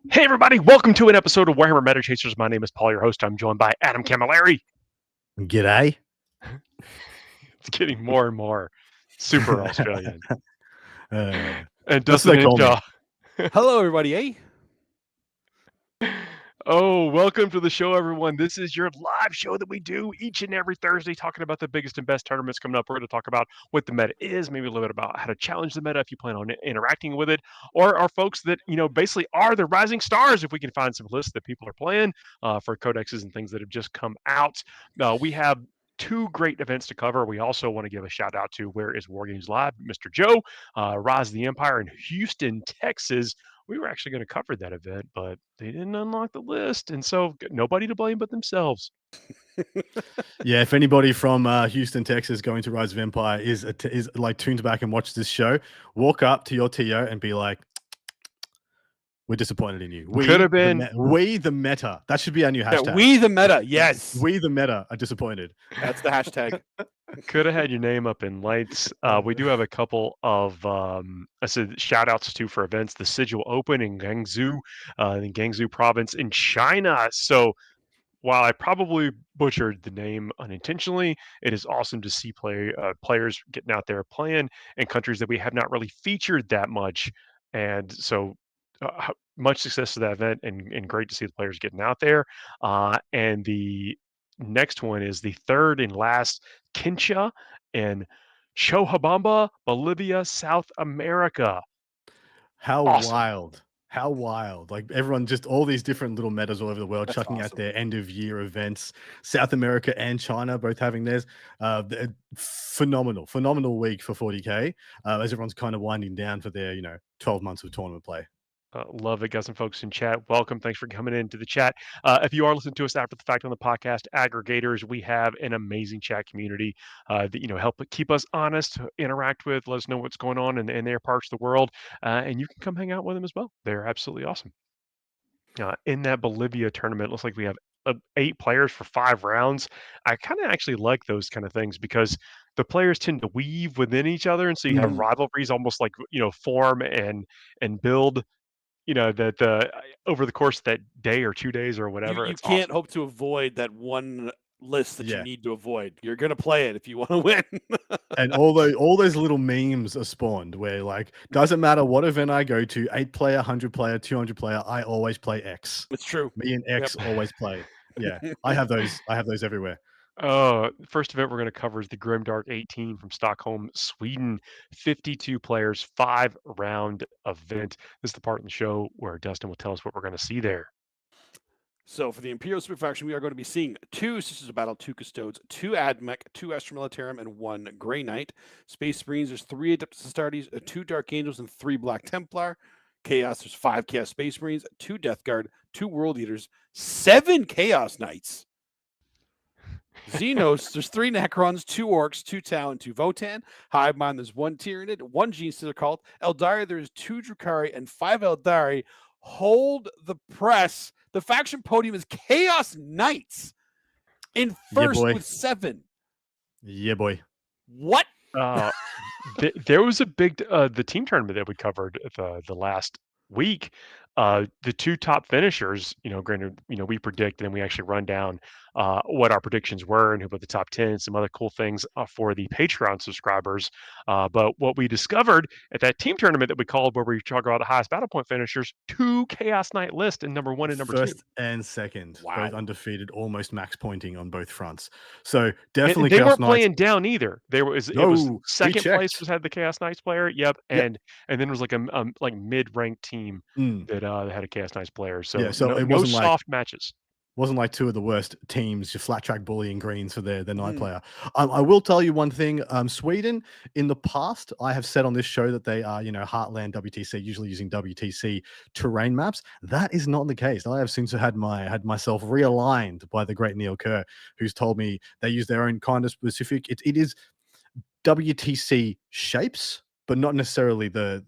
Hey everybody, welcome to an episode of Warhammer Meta Chasers. My name is Paul, your host. I'm joined by Adam Camilleri. G'day. It's getting more and more super Australian. That's And what Dustin they call me. Henshaw. Hello, everybody. Hey. Oh, welcome to the show, everyone. This is your live show that we do each and every Thursday, talking about the biggest and best tournaments coming up. We're going to talk about what the meta is, maybe a little bit about how to challenge the meta if you plan on interacting with it, or our folks that, basically are the rising stars if we can find some lists that people are playing for codexes and things that have just come out. We have two great events to cover. We also want to give a shout out to Where is War Games Live, Mr. Joe, Rise of the Empire in Houston, Texas. We were actually going to cover that event, but they didn't unlock the list, and so nobody to blame but themselves. Yeah, if anybody from Houston, Texas, going to Rise of Empire is like tuned back and watched this show, walk up to your TO and be like, "We're disappointed in you." Could have been we the meta. That should be our new hashtag. Yeah, we the meta. Yes. We the meta are disappointed. That's the hashtag. Could have had your name up in lights. We do have a couple of shout outs to for events. The Sigil Open in Guangzhou province in China. So while I probably butchered the name unintentionally, it is awesome to see players getting out there playing in countries that we have not really featured that much. And so much success to that event, and great to see the players getting out there. And the next one is the third and last Kincha in Cochabamba, Bolivia, South America. How Awesome. wild. How wild. Like everyone, just all these different little metas all over the world, That's chucking out awesome. their end of year events. South America and China both having theirs. Phenomenal week for 40K as everyone's kind of winding down for their, 12 months of tournament play. Love it. Got some folks in chat. Welcome. Thanks for coming into the chat. If you are listening to us after the fact on the podcast, aggregators, we have an amazing chat community that help keep us honest, interact with, let us know what's going on in their parts of the world, and you can come hang out with them as well. They're absolutely awesome. In that Bolivia tournament, it looks like we have 8 players for 5 rounds. I kind of actually like those kind of things because the players tend to weave within each other, and so you have rivalries almost like form and build. That over the course of that day or 2 days or whatever. You It's can't awesome. hope to avoid that one list that you need to avoid. You're going to play it if you want to win. And all those little memes are spawned where, like, doesn't matter what event I go to, 8 player, 100 player, 200 player, I always play X. It's true. Me and X always play. Yeah, I have those everywhere. First event we're going to cover is the Grimdark 18 from Stockholm, Sweden. 52 players, 5-round event. This is the part in the show where Dustin will tell us what we're going to see there. So for the Imperial Super Faction, we are going to be seeing 2 Sisters of Battle, 2 Custodes, 2 Admech, 2 Astra Militarum, and 1 Grey Knight. Space Marines, there's 3 Adeptus Astartes, 2 Dark Angels, and 3 Black Templar. Chaos, there's 5 Chaos Space Marines, 2 Death Guard, 2 World Eaters, 7 Chaos Knights. Xenos, there's 3 Necrons, 2 Orcs, 2 Tau, and 2 Votan. Hive Mind, there's 1 Tyranid, 1 Gene Stealer Cult. Eldari, there's 2 Drukhari, and 5 Eldari. Hold the press. The faction podium is Chaos Knights in first with 7. Yeah, boy. What? There was a big the team tournament that we covered the last week. The 2 top finishers, granted, we predict and then we actually run down what our predictions were and who put the top 10 and some other cool things for the Patreon subscribers. But what we discovered at that team tournament that we called where we talk about the highest battle point finishers, 2 Chaos Knight list in number 1 and number 2. First and second, Wow. both undefeated, almost max pointing on both fronts. So definitely and they Chaos weren't Knights. playing down either. It was second place had the Chaos Knights player. Yep, and then it was like a mid-ranked team that had a Chaos Knights player. So, it no wasn't soft matches. Wasn't like 2 of the worst teams, your flat track bullying greens for their night player. I will tell you one thing. Sweden, in the past, I have said on this show that they are, Heartland WTC, usually using WTC terrain maps. That is not the case. I have since had myself realigned by the great Neil Kerr, who's told me they use their own kind of specific. It is WTC shapes, but not necessarily the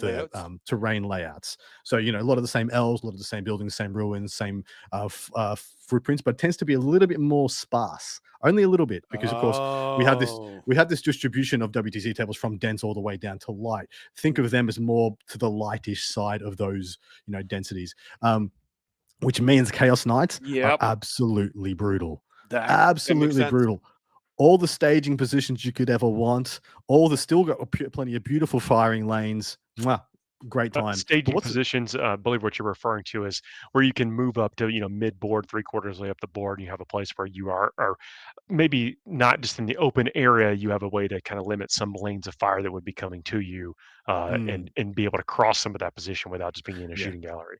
layouts? terrain layouts. So a lot of the same elves, a lot of the same buildings, same ruins, same footprints, but it tends to be a little bit more sparse. Only a little bit, because of course we have this distribution of WTC tables from dense all the way down to light. Think of them as more to the lightish side of those densities, which means Chaos Knights are absolutely brutal. Absolutely brutal. All the staging positions you could ever want. Still got plenty of beautiful firing lanes. Mwah, great time. Staging positions, I believe what you're referring to is where you can move up to mid board, 3/4 way up the board, and you have a place where you are maybe not just in the open area. You have a way to kind of limit some lanes of fire that would be coming to you, and be able to cross some of that position without just being in a shooting gallery.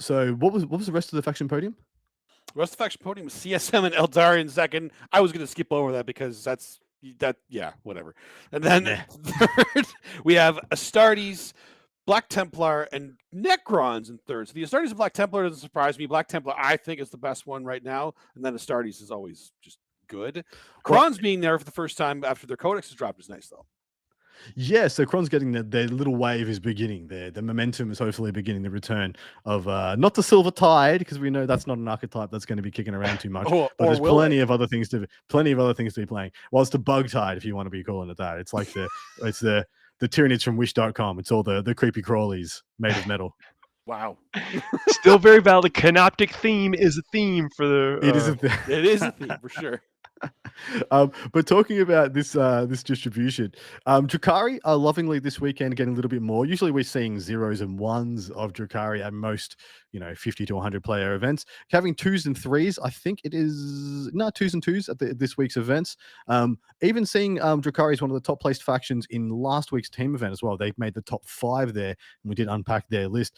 So what was the rest of the faction podium? The rest of the faction podium was CSM and Eldari in second. I was going to skip over that because whatever. And then third, we have Astartes, Black Templar, and Necrons in third. So the Astartes and Black Templar doesn't surprise me. Black Templar, I think, is the best one right now. And then Astartes is always just good. Crons being there for the first time after their codex has dropped is nice, though. Yeah, so Cron's getting their little wave is beginning there. The momentum is hopefully beginning the return of not the Silver Tide, because we know that's not an archetype that's going to be kicking around too much. But there's plenty of other things to be playing. Well, it's the Bug Tide, if you want to be calling it that. It's like the Tyranids from Wish.com. It's all the creepy crawlies made of metal. Wow. Still very valid. Canoptic theme is a theme for the. It is a theme for sure. But talking about this distribution, Drukhari are lovingly this weekend getting a little bit more. Usually we're seeing 0s and 1s of Drukhari at most, 50 to 100 player events. Having 2s and 3s, I think it is 2s and 2s at this week's events. Even seeing Drukhari is one of the top placed factions in last week's team event as well. They made the top 5 there, and we did unpack their list.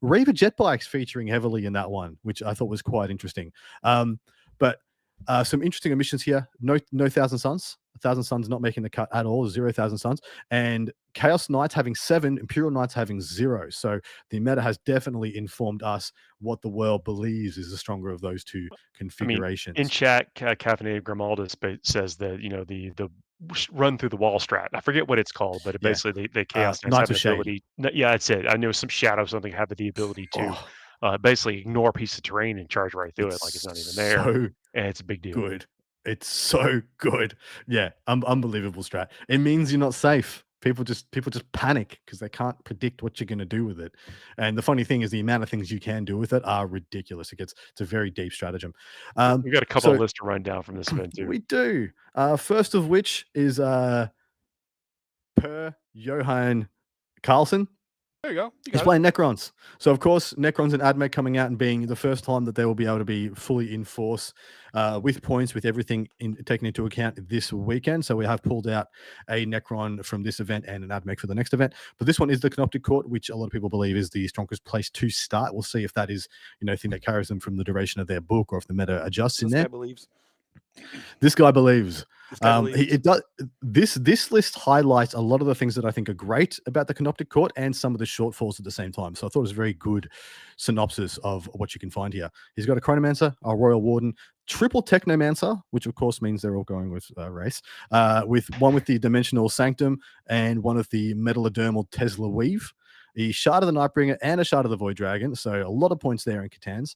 Reaver jet bikes featuring heavily in that one, which I thought was quite interesting. But some interesting omissions here. No Thousand Suns. 1,000 Suns not making the cut at all. 0,000 Suns. And Chaos Knights having 7, Imperial Knights having 0. So the meta has definitely informed us what the world believes is the stronger of those two configurations. In chat, Caffeinated Grimaldus says that the run through the wall strat. I forget what it's called, but basically the Chaos Knights have the ability. Yeah, that's it. I know some shadow something have the ability to. Basically ignore a piece of terrain and charge right through it like it's not even there. And it's a big deal. Good. It's so good. Yeah, unbelievable strat. It means you're not safe. People just panic because they can't predict what you're going to do with it. And the funny thing is the amount of things you can do with it are ridiculous. It's a very deep stratagem. We've got a couple of lists to run down from this event too. We do. First of which is Per Johan Carlson. There you go. He's playing Necrons. So, of course, Necrons and AdMech coming out and being the first time that they will be able to be fully in force with points, with everything taken into account this weekend. So we have pulled out a Necron from this event and an AdMech for the next event. But this one is the Canoptic Court, which a lot of people believe is the strongest place to start. We'll see if that is, thing that carries them from the duration of their book or if the meta adjusts in there. This guy believes. It does. This list highlights a lot of the things that I think are great about the Canoptic Court and some of the shortfalls at the same time. So I thought it was a very good synopsis of what you can find here. He's got a Chronomancer, a Royal Warden, triple Technomancer, which of course means they're all going with race, with one with the Dimensional Sanctum and one with the Metalodermal Tesla Weave, a Shard of the Nightbringer and a Shard of the Void Dragon. So a lot of points there in Catan's.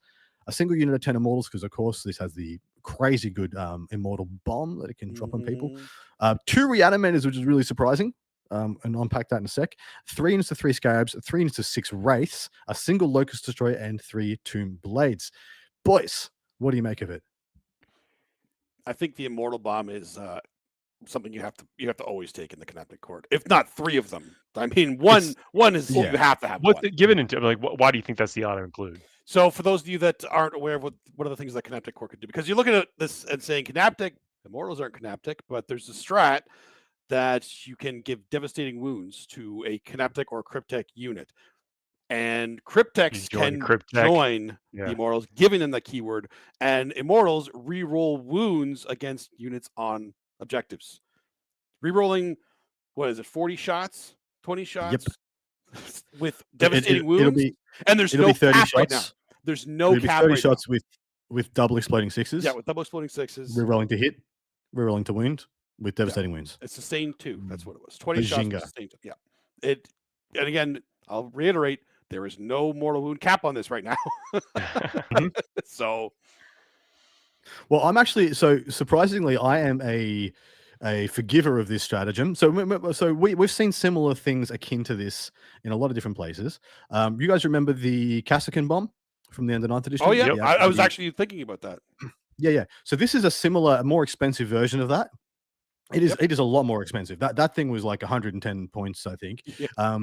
A single unit of 10 Immortals, because of course this has the crazy good Immortal Bomb that it can drop on people. 2 Reanimators, which is really surprising, and unpack that in a sec. 3 units of 3 Scarabs, 3 units of 6 Wraiths, a single Locust Destroyer, and 3 Tomb Blades. Boys, what do you make of it? I think the Immortal Bomb is something you have to always take in the Canoptic Court, if not 3 of them. I mean, one is you have to have. Given into why do you think that's the auto include? So for those of you that aren't aware of what are the things that Canoptic Court could do, because you're looking at this and saying Canoptic, Immortals aren't Canoptic, but there's a strat that you can give devastating wounds to a Canoptic or Cryptek unit. And Cryptex can join the Immortals, giving them the keyword, and Immortals re-roll wounds against units on objectives. Rerolling, 40 shots, 20 shots? Yep. With devastating wounds, and there's no cap right now. There's no cap. 30 shots with double exploding 6s. Yeah, with double exploding 6s. Rerolling to hit, rerolling to wound, with devastating wounds. It's sustained 2. That's what it was. 20 shots Bajinga. with sustained 2. Yeah. And again, I'll reiterate, there is no mortal wound cap on this right now. So, well, I'm actually surprisingly, I am a forgiver of this stratagem. So we've seen similar things akin to this in a lot of different places. You guys remember the Kassakin bomb from the end of 9th edition? oh yeah, Yep. I was actually thinking about that. Yeah. So this is a similar, more expensive version of that. It is. Yep. It is a lot more expensive. That thing was like 110 points, I think, Yeah.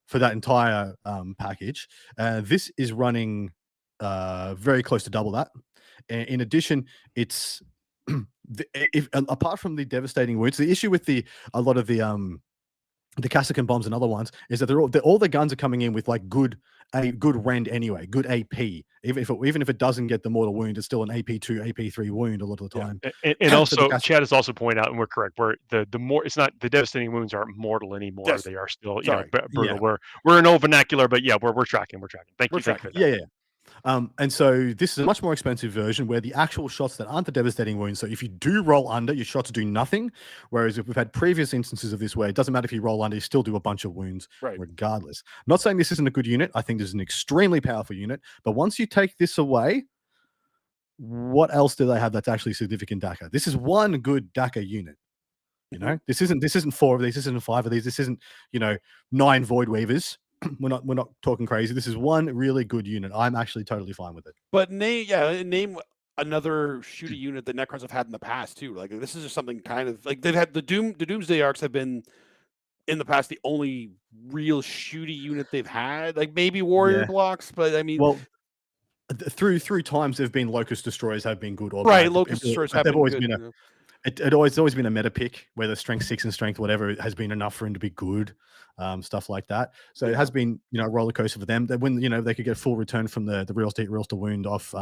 for that entire package. This is running very close to double that. In addition, it's apart from the devastating wounds, the issue with a lot of the Kassakin bombs and other ones is that all the guns are coming in with like good rend anyway, good AP. Even if it doesn't get the mortal wound, it's still an AP2, AP3 wound a lot of the time. And also, Chad has also pointed out, and we're correct, where the more it's not the devastating wounds aren't mortal anymore. Yes. They are still Sorry. brutal. Yeah. We're an old vernacular, but yeah, we're tracking. Thank you. Yeah. And so this is a much more expensive version where the actual shots that aren't the devastating wounds. So if you do roll under, your shots do nothing. Whereas if we've had previous instances of this where it doesn't matter if you roll under, you still do a bunch of wounds regardless. Not saying this isn't a good unit. I think this is an extremely powerful unit. But once you take this away, what else do they have that's actually significant DACA? This is one good DACA unit. You know, this isn't 4 of these. This isn't 5 of these. This isn't 9 Void Weavers. We're not talking crazy. This is one really good unit. I'm actually totally fine with it. But name another shooter unit that Necrons have had in the past too. Like this is just something kind of like they've had the Doomsday Arcs have been in the past the only real shooty unit they've had. Like maybe Warrior blocks, but I mean, well, through times there've been Locust Destroyers have been good or bad. Locust Destroyers have always been good. It's always been a meta pick, whether strength 6 and strength whatever has been enough for him to be good, stuff like that. So it has been a roller coaster for them. That when they could get full return from the real estate to wound off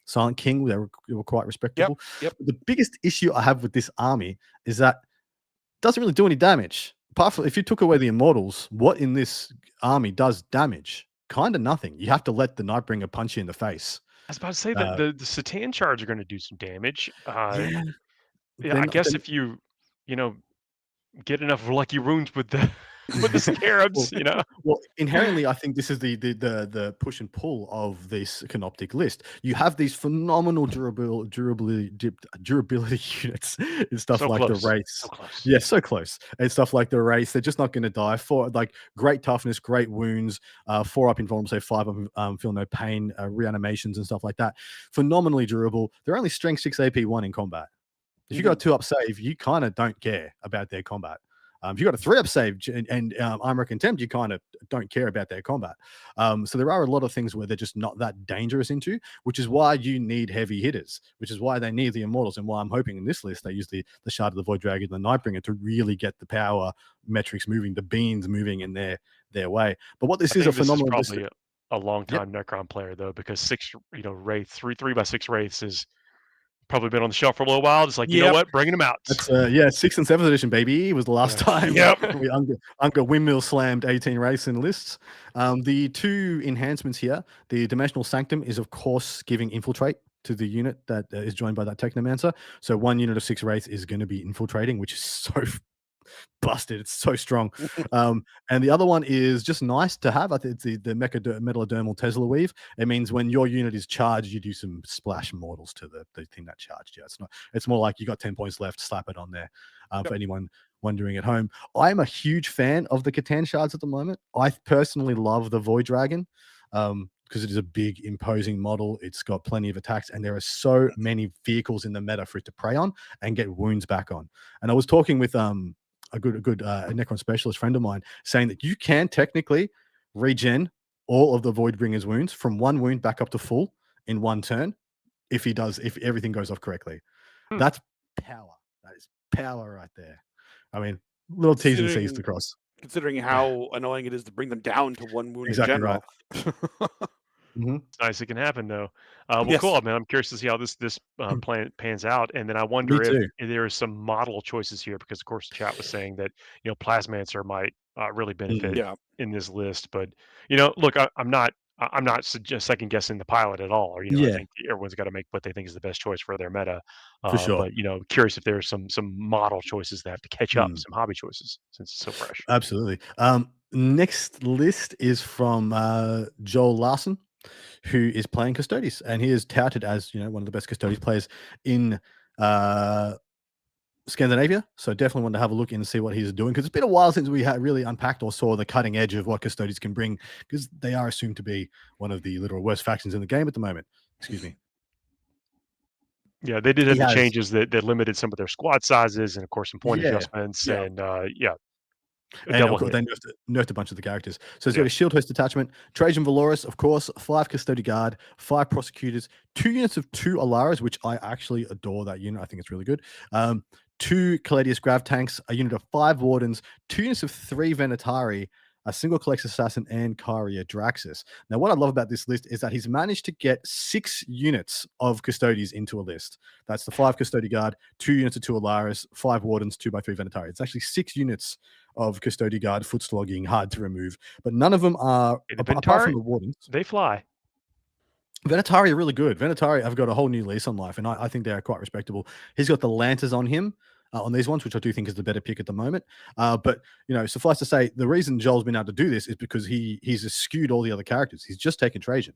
Silent King, they were quite respectable. Yep. The biggest issue I have with this army is that it doesn't really do any damage. Apart from if you took away the Immortals, what in this army does damage? Kind of nothing. You have to let the Nightbringer punch you in the face. I was about to say that the Satan Charge are going to do some damage. Yeah, I guess if you get enough lucky wounds with the scarabs, Well, inherently, I think this is the push and pull of this canoptic list. You have these phenomenal durability units and stuff like the Wraiths. So close. Yeah, so close. And stuff like the Wraiths, they're just not going to die. For like great toughness, great wounds, 4 up invulnerable, say 5 up feel no pain, reanimations and stuff like that. Phenomenally durable. They're only strength 6 AP 1 in combat. If you got a 2 up save, you kind of don't care about their combat. If you got a 3 up save and armor contempt, you kind of don't care about their combat. So there are a lot of things where they're just not that dangerous into, which is why you need heavy hitters, which is why they need the Immortals, and why I'm hoping in this list they use the Shard of the Void Dragon and the Nightbringer to really get the power metrics moving, the beans moving in their way. But what this is a phenomenal list. Probably a long time Necron player though, because 6 Wraith 3x6 Wraiths is probably been on the shelf for a little while. Just like, you know what, bringing them out. That's 6th and 7th edition, baby. Was the last time. We Uncle Windmill slammed 18 race in lists. The 2 enhancements here, the Dimensional Sanctum is of course giving infiltrate to the unit that is joined by that Technomancer. So 1 unit of 6 Wraiths is going to be infiltrating, which is so busted. It's so strong. And the other one is just nice to have. I think it's the Metalodermal Tesla Weave. It means when your unit is charged, you do some splash mortals to the thing that charged you. It's more like you got 10 points left, slap it on there. For anyone wondering at home, I'm a huge fan of the Catan shards at the moment. I personally love the Void Dragon. Because it is a big, imposing model. It's got plenty of attacks, and there are so many vehicles in the meta for it to prey on and get wounds back on. And I was talking with a good Necron specialist friend of mine saying that you can technically regen all of the Voidbringer's wounds from 1 wound back up to full in 1 turn if everything goes off correctly. That's power. That is power right there. I mean, little T's and C's to cross. Considering how annoying it is to bring them down to 1 wound in general. Right. It's nice it can happen though. Cool, man. I'm curious to see how this plan pans out, and then I wonder if there are some model choices here, because of course the chat was saying that Plasmancer might really benefit in this list. But look, I'm not I'm not just second guessing the pilot at all. Or I Yeah, think everyone's got to make what they think is the best choice for their meta. for sure. But curious if there's some model choices that have to catch up, Mm, some hobby choices since it's so fresh. absolutely. Next list is from Joel Larson, who is playing Custodes, and he is touted as one of the best Custodes players in Scandinavia. So definitely want to have a look in and see what he's doing, because it's been a while since we had really unpacked or saw the cutting edge of what Custodes can bring, because they are assumed to be one of the literal worst factions in the game at the moment. Excuse me. Yeah, they did He have the has, changes that limited some of their squad sizes, and of course some point yeah, adjustments, Yeah. and a and of double course hit. they nerfed a bunch of the characters. So he's Yeah. got a shield host attachment, Trajan Valoris, of course, 5 Custody Guard, 5 Prosecutors, 2 units of 2 Alaras, which I actually adore that unit. I think it's really good. 2 Caladius Grav Tanks, a unit of 5 Wardens, 2 units of 3 Venatari, a single Collex Assassin, and Caria Draxus. Now, what I love about this list is that he's managed to get 6 units of Custodies into a list. That's the 5 Custody Guard, 2 units of 2 Alaris, 5 Wardens, 2x3 Venatari. It's actually 6 units of Custody Guard, foot slogging, hard to remove, but none of them are, The apart from Ventari, the Wardens. they fly. Venatari are really good. Venatari have got a whole new lease on life, and I think they're quite respectable. He's got the Lances on him, on these ones, which I do think is the better pick at the moment. But suffice to say, the reason Joel's been able to do this is because he's eschewed all the other characters. He's just taken Trajan.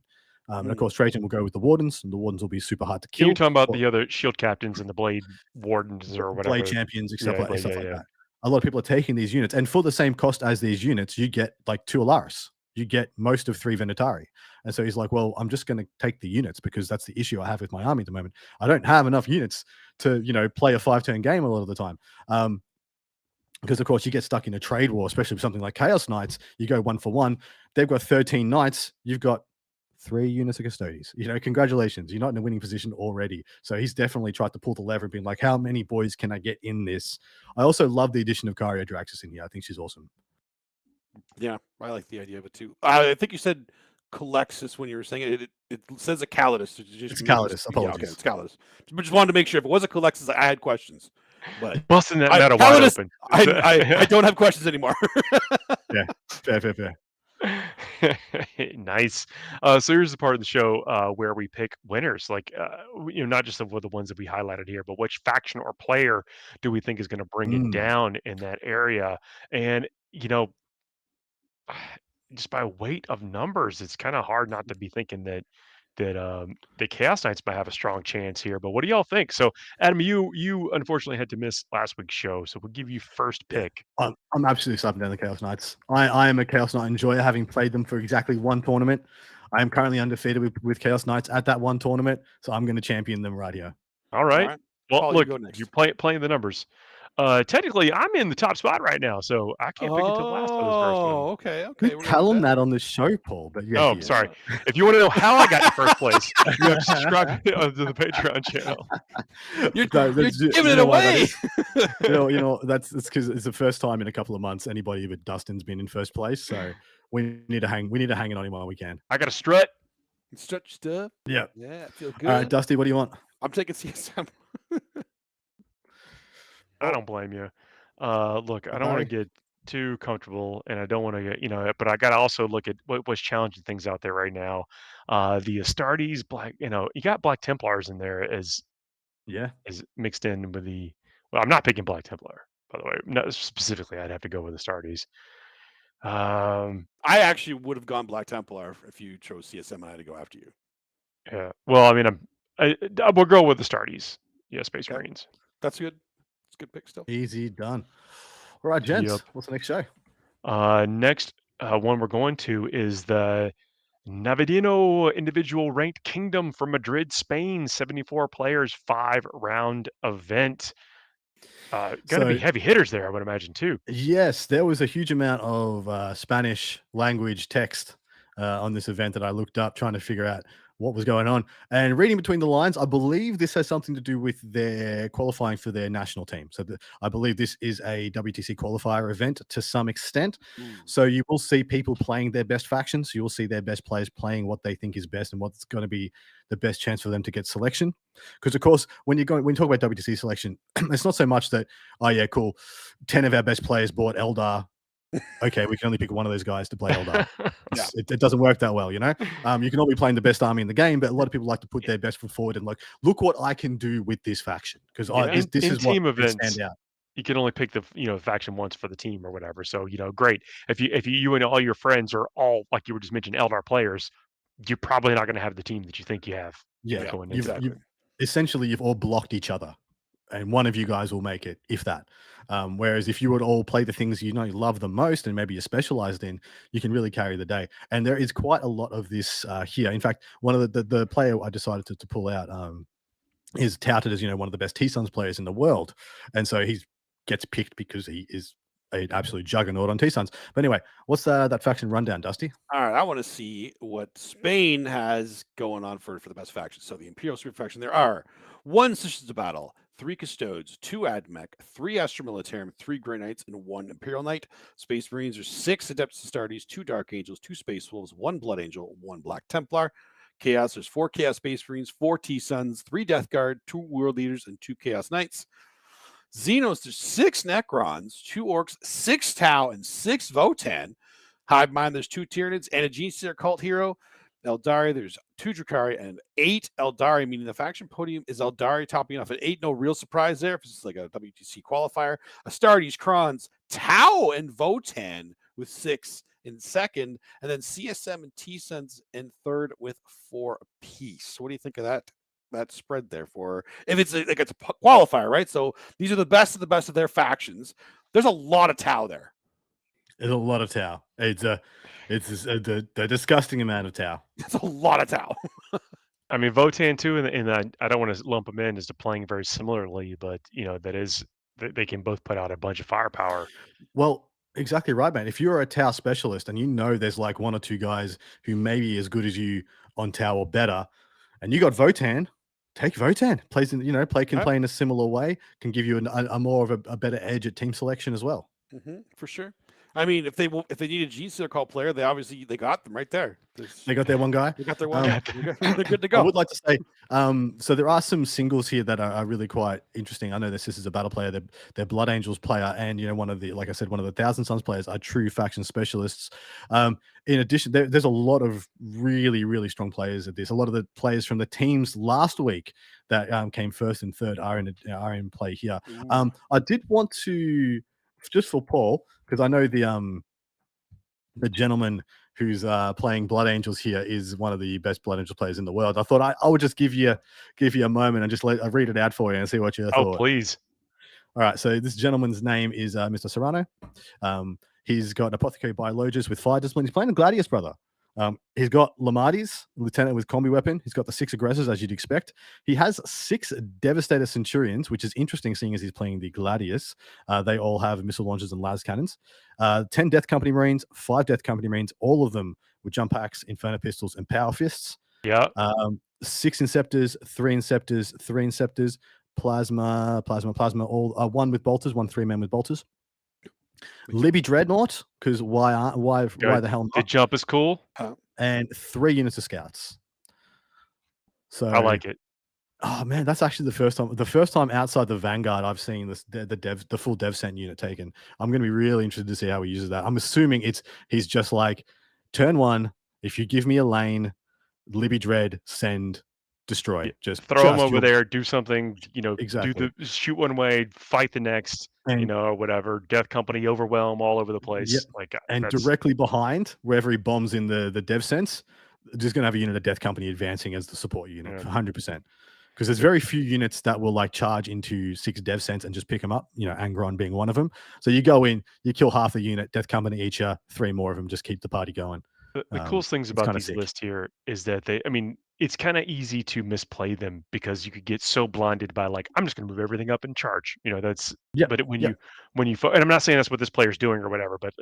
And of course, Trajan will go with the Wardens, and the Wardens will be super hard to kill. You're talking about the other shield captains and the blade wardens or whatever. Blade champions, and stuff Yeah, like yeah. that. A lot of people are taking these units, and for the same cost as these units, you get like 2 Alaris. You get most of 3 Venatari. And so he's like, well, I'm just going to take the units, because that's the issue I have with my army at the moment. I don't have enough units to, play a 5-turn game a lot of the time. Because of course you get stuck in a trade war, especially with something like Chaos Knights. You go 1 for 1. They've got 13 knights. You've got 3 units of Custodes. Congratulations. You're not in a winning position already. So he's definitely tried to pull the lever and being like, how many boys can I get in this? I also love the addition of Caria Draxus in here. I think she's awesome. Yeah, I like the idea of it too. I think you said Calexis when you were saying it. It says a Calidus. It's Calidus. Yeah, okay, Apologies. it's Calidus. But just wanted to make sure if it was a Calexis, I had questions. But Busting that meta wide Calidus, open. I don't have questions anymore. Yeah, fair. Nice. So here's the part of the show where we pick winners, like not just of the ones that we highlighted here, but which faction or player do we think is going to bring it down in that area? And just by weight of numbers, it's kind of hard not to be thinking that the Chaos Knights might have a strong chance here. But what do y'all think? So, Adam, you unfortunately had to miss last week's show, so we'll give you first pick. I'm absolutely slapping down the Chaos Knights. I am a Chaos Knight enjoyer, having played them for exactly 1 tournament. I am currently undefeated with Chaos Knights at that 1 tournament, so I'm going to champion them right here. All right. Well, Paul, look, you go next. you're playing the numbers. Technically, I'm in the top spot right now, so I can't pick until last of this first one. Okay. We tell them that on the show, Paul. But yeah, Oh, sorry. If you want to know how I got in first place, you have to subscribe to the Patreon channel. You're giving it away. That's because it's the first time in a couple of months anybody but Dustin's been in first place. So we need to hang it on him while we can. I got a strut. Stretch stuff. Yeah. Yeah, I feel good. All right, Dusty, what do you want? I'm taking CSM. I don't blame you. Look, I don't want to get too comfortable, and I don't want to get, but I got to also look at what's challenging things out there right now. The Astartes, you got Black Templars in there as mixed in with well, I'm not picking Black Templar, by the way. No, specifically, I'd have to go with Astartes. I actually would have gone Black Templar if you chose CSM and I had to go after you. Yeah. Well, I mean, I will go with Astartes. Yeah, Space Marines. That's good. It's a good pick still. Easy done. All right, gents. Yep. What's the next show? Next one we're going to is the Navino Individual Ranked Kingdom from Madrid, Spain. 74 players, 5-round event. Got to be heavy hitters there, I would imagine, too. Yes, there was a huge amount of Spanish language text on this event that I looked up trying to figure out what was going on. And reading between the lines, I believe this has something to do with their qualifying for their national team. So I believe this is a WTC qualifier event to some extent. So you will see people playing their best factions. You will see their best players playing what they think is best and what's going to be the best chance for them to get selection. Because of course, when you talk about WTC selection, it's not so much that, oh yeah, cool, 10 of our best players bought Eldar okay, we can only pick one of those guys to play Eldar. It doesn't work that well, you know. You can all be playing the best army in the game, but a lot of people like to put their best foot forward and like, look what I can do with this faction, because this is what team can events, stand out. you can only pick the faction once for the team or whatever. So great if you and all your friends are all, like you were just mentioning, Eldar players, you're probably not going to have the team that you think you have. Yeah, going into you've essentially you've all blocked each other, and one of you guys will make it, if that. Whereas if you would all play the things you love the most and maybe you're specialized in, you can really carry the day. And there is quite a lot of this here. In fact, one of the player I decided to pull out is touted as one of the best T-Suns players in the world, and so he gets picked because he is an absolute juggernaut on T-Suns. But anyway, what's that faction rundown, Dusty? All right, I want to see what Spain has going on for the best factions. So the Imperial Super faction, there are 1 Sisters of Battle, 3 Custodes, 2 Admech, 3 Astra Militarum, 3 Grey Knights, and 1 Imperial Knight. Space Marines are 6 Adeptus Astartes, 2 Dark Angels, 2 Space Wolves, 1 Blood Angel, 1 Black Templar. Chaos, there's 4 Chaos Space Marines, 4 T-Suns, 3 Death Guard, 2 World Leaders, and 2 Chaos Knights. Xenos, there's 6 Necrons, 2 Orcs, 6 Tau, and 6 Votan. Hive Mind, there's 2 Tyranids and a Gene Stealer cult hero. Eldari, there's 2 Drukhari and 8 Eldari, meaning the faction podium is Eldari topping off at 8. No real surprise there, if this is like a WTC qualifier. Astartes, Krons, Tau, and Votan with 6 in second, and then CSM and T-Suns in third with 4 apiece. What do you think of that spread there for, if it's like it's a qualifier, right? So these are the best of their factions. There's a lot of Tau there. There's a lot of Tau. It's a disgusting amount of Tau. It's a lot of Tau. I mean, Votan too, and I don't want to lump them in as to playing very similarly, but they can both put out a bunch of firepower. Well, exactly right, man. If you're a Tau specialist and there's like 1 or 2 guys who may be as good as you on Tau or better, and you got Votan, take Votan. Plays in, can play in a similar way, can give you a more of a better edge at team selection as well. For sure. I mean, if they need a G-Stealer call player, they got them right there. They got their one guy. They got their one. They're good to go. I would like to say, so there are some singles here that are really quite interesting. I know this is a battle player, they're Blood Angels player, and one of the, like I said, one of the Thousand Suns players are true faction specialists. In addition, there's a lot of really, really strong players at this. A lot of the players from the teams last week that came first and third are in play here. I did want to, just for Paul, because I know the gentleman who's playing Blood Angels here is one of the best Blood Angel players in the world. I thought I would just give you a moment and just read it out for you and see what you thought. Oh, please. All right. So this gentleman's name is Mr. Serrano. He's got an Apothecary Biologus with 5 disciplines. He's playing the Gladius brother. He's got Lamades, Lieutenant with combi weapon. He's got the 6 aggressors, as you'd expect. He has 6 Devastator Centurions, which is interesting seeing as he's playing the Gladius. They all have missile launchers and las cannons. 10 Death Company Marines, 5 Death Company Marines, all of them with jump axe, Inferno Pistols, and Power Fists. Yeah. 6 Inceptors, 3 Inceptors, 3 Inceptors, Plasma, all 1 with bolters, 1 3-man with bolters. Libby Dreadnought, because why the hell not? The jump is cool. And 3 units of scouts. So I like it. Oh man, that's actually the first time outside the Vanguard I've seen the full dev cent unit taken. I'm going to be really interested to see how he uses that. I'm assuming he's just like, turn 1, if you give me a lane, Libby Dread, send, destroy. Just throw him over there, do something, exactly. Shoot one way, fight the next, or whatever. Death Company overwhelm all over the place. And directly behind, wherever he bombs in the dev sense, just going to have a unit of Death Company advancing as the support unit, 100%. Because there's very few units that will charge into 6 dev cents and just pick them up, Angron being one of them. So you go in, you kill half the unit, Death Company each, 3 more of them, just keep the party going. The coolest things about this list here is that it's kind of easy to misplay them because you could get so blinded by I'm just going to move everything up and charge. But when you and I'm not saying that's what this player's doing or whatever, but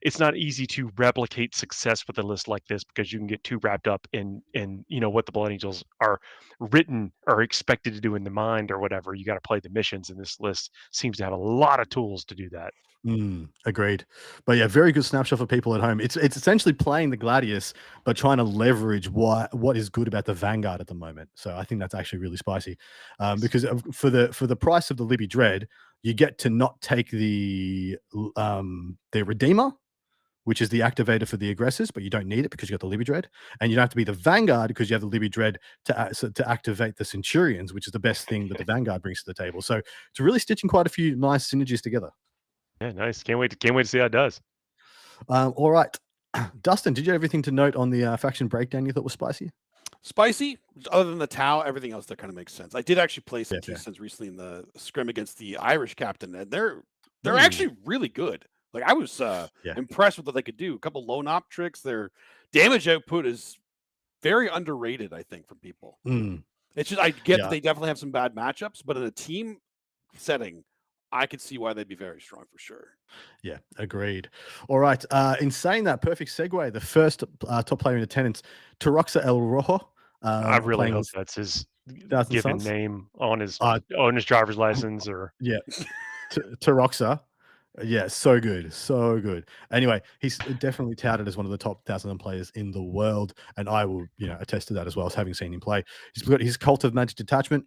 it's not easy to replicate success with a list like this because you can get too wrapped up in what the Blood Angels are written or expected to do in the mind or whatever. You got to play the missions, and this list seems to have a lot of tools to do that. Agreed. But yeah, very good snapshot for people at home. It's essentially playing the Gladius, but trying to leverage what is good about the Vanguard at the moment. So I think that's actually really spicy. Because for the price of the Libby Dread, You get to not take the Redeemer, which is the activator for the aggressors, but you don't need it because you got the Libby Dread, and you don't have to be the Vanguard because you have the Libby Dread to activate the Centurions, which is the best thing that the Vanguard brings to the table. So it's really stitching quite a few nice synergies together. Yeah, nice. Can't wait to see how it does. All right, Dustin, did you have anything to note on the faction breakdown you thought was spicy? Spicy, other than the Tau, everything else that kind of makes sense. I did actually play some T-Sens recently in the scrim against the Irish captain, and they're actually really good. Like I was impressed with what they could do. A couple lone op tricks. Their damage output is very underrated, I think, from people. It's just I get that they definitely have some bad matchups, but in a team setting, I could see why they'd be very strong for sure. Yeah, agreed. All right. In saying that, perfect segue. The first top player in attendance, Taroxa El Rojo. I really hope that's his given name on his driver's license, or Taroxa. Yeah, so good, so good. Anyway, he's definitely touted as one of the top 1,000 players in the world, and I will, attest to that as well as having seen him play. He's got his Cult of Magic Detachment,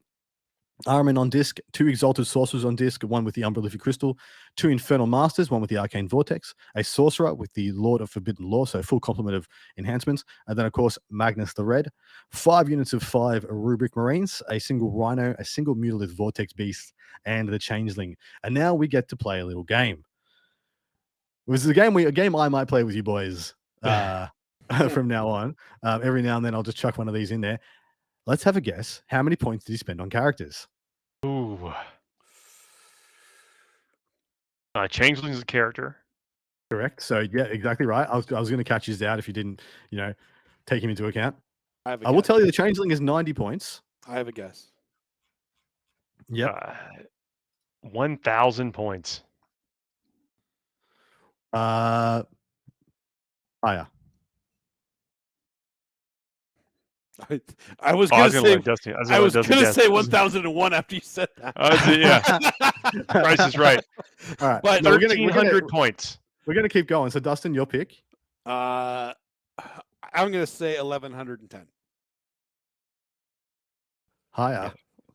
Armin on disc, 2 Exalted Sorcerers on disc, one with the Umbralific Crystal, 2 Infernal Masters, one with the Arcane Vortex, a Sorcerer with the Lord of Forbidden Law, so full complement of enhancements, and then, of course, Magnus the Red, 5 units of 5 Rubric Marines, a single Rhino, a single Mutalith Vortex Beast, and the Changeling. And now we get to play a little game. It was a game I might play with you boys from now on. Every now and then I'll just chuck one of these in there. Let's have a guess. How many points did he spend on characters? Ooh. Changeling's a character. Correct. So, yeah, exactly right. I was going to catch his out if you didn't, take him into account. I will tell you the Changeling is 90 points. I have a guess. Yep. 1,000 points. Higher. I was going to say 1,001 after you said that. Yeah. Price is right. All right. But 1,300 points. We're going to keep going. So, Dustin, your pick. I'm going to say 1,110. Higher.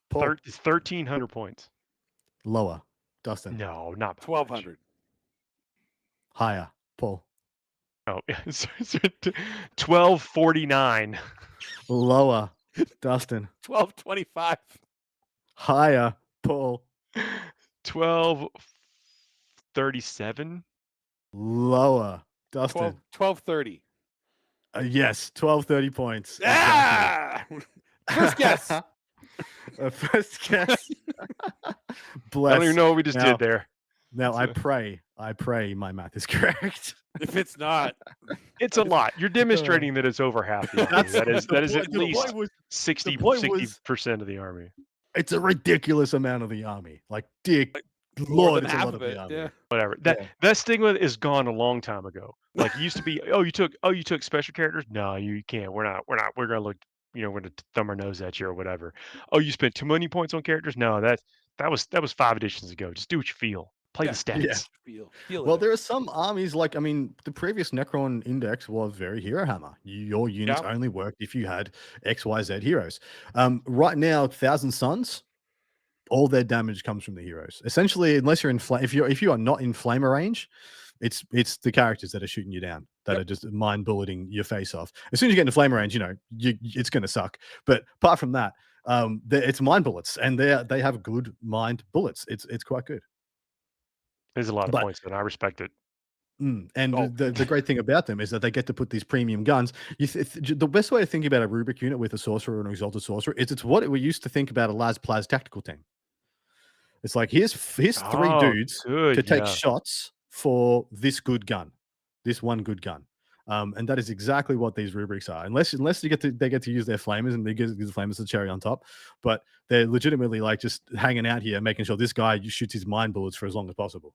Paul. 1,300 points. Lower. Dustin. No, not 1,200. Higher. Paul. Oh, 1,249. Lower. Dustin. 1,225. Higher. Paul. 1,237. Lower. Dustin. 1,230. Yes, 1,230 points. Exactly. First guess. First guess. Bless. I don't even know what we just did there. Now, I pray my math is correct. If it's not, it's a lot. You're demonstrating that it's over half the army. That is at least 60% of the army. It's a ridiculous amount of the army. Like, Lord, it's a lot of the army. Yeah. Whatever. That stigma is gone a long time ago. Like, it used to be, you took special characters? No, you can't. We're gonna look, we're gonna thumb our nose at you or whatever. Oh, you spent too many points on characters? No, that was 5 editions ago. Just do what you feel. Play the stats. Feel well, there are some armies the previous Necron index was very hero hammer. Your units only worked if you had XYZ heroes. Right now, Thousand Suns, all their damage comes from the heroes. Essentially, unless you're in if you are not in flamer range, it's the characters that are shooting you down, that are just mind bulleting your face off. As soon as you get into flamer range, it's going to suck. But apart from that, it's mind bullets, and they have good mind bullets. It's quite good. There's a lot of points, and I respect it. And the great thing about them is that they get to put these premium guns. The best way to think about a Rubric unit with a Sorcerer or an Exalted Sorcerer is it's what we used to think about a Las Plaz tactical team. It's like, here's 3 dudes to take shots for this good gun, this one good gun. And that is exactly what these rubrics are. Unless they get to use their flamers, and they give the flamers the cherry on top, but they're legitimately like just hanging out here, making sure this guy shoots his mind bullets for as long as possible.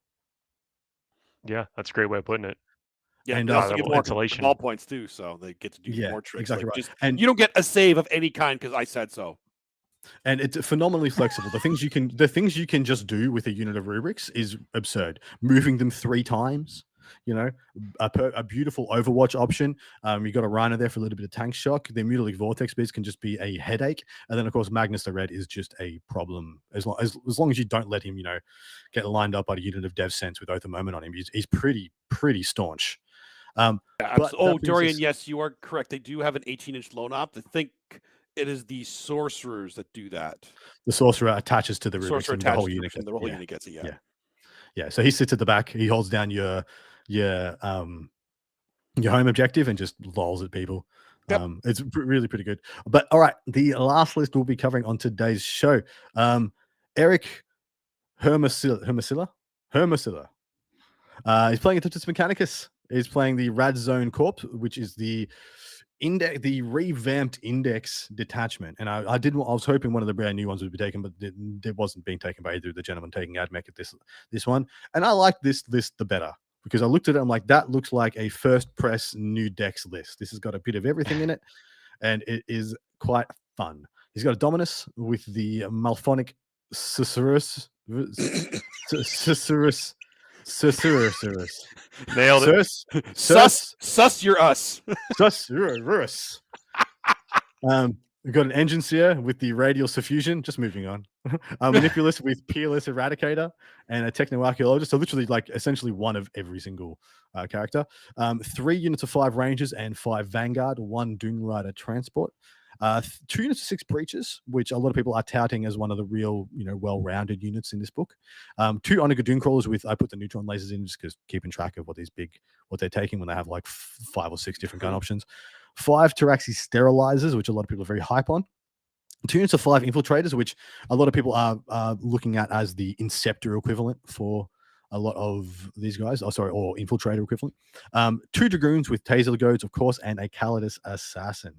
Yeah, that's a great way of putting it. Yeah, and they also get more ball points too, so they get to do more tricks. Exactly right. And you don't get a save of any kind because I said so. And it's phenomenally flexible. The things you can just do with a unit of rubrics is absurd. Moving them 3 times, you know, a beautiful Overwatch option. You got a Rhino there for a little bit of tank shock. The Mutalic Vortex Beast can just be a headache, and then of course Magnus the Red is just a problem as long as you don't let him, you know, get lined up by a unit of Dev Sense with Oath of Moment on him. He's pretty staunch. Dorian, yes, you are correct. They do have an 18-inch loan op. I think it is the sorcerers that do that. The sorcerer attaches to the sorcerer and the whole unit. The whole unit gets it. Yeah. So he sits at the back. He holds down your home objective and just lolls at people. Yep. It's really pretty good. But all right, the last list we'll be covering on today's show. Eric Hermacilla. He's playing Atyptus Mechanicus. He's playing the Rad Zone Corps, which is the revamped Index detachment. And I was hoping one of the brand new ones would be taken, but it wasn't being taken by either of the gentlemen taking AdMech at this one. And I like this list the better because I looked at it. I'm like, that looks like a first press new decks list. This has got a bit of everything in it, and it is quite fun. He's got a Dominus with the Malphonic Susurrus. Nailed it. Sus, you're us. Susurrus. We've got an Engine Seer with the Radial Suffusion. Just moving on. Manipulus with Peerless Eradicator and a Techno-Archaeologist. So literally, like, essentially one of every single character. 3 units of 5 Rangers and 5 Vanguard. 1 Doom Rider Transport. 2 units of 6 Breaches, which a lot of people are touting as one of the real, you know, well-rounded units in this book. 2 Onaga Doom Crawlers with, I put the neutron lasers in just because keeping track of what they're taking when they have like 5 or 6 different gun options. 5 Taraxi Sterilizers, which a lot of people are very hype on. 2 units of 5 Infiltrators, which a lot of people are looking at as the Inceptor equivalent for a lot of these guys. Or Infiltrator equivalent. 2 Dragoons with Taser Goads, of course, and a Calidus Assassin.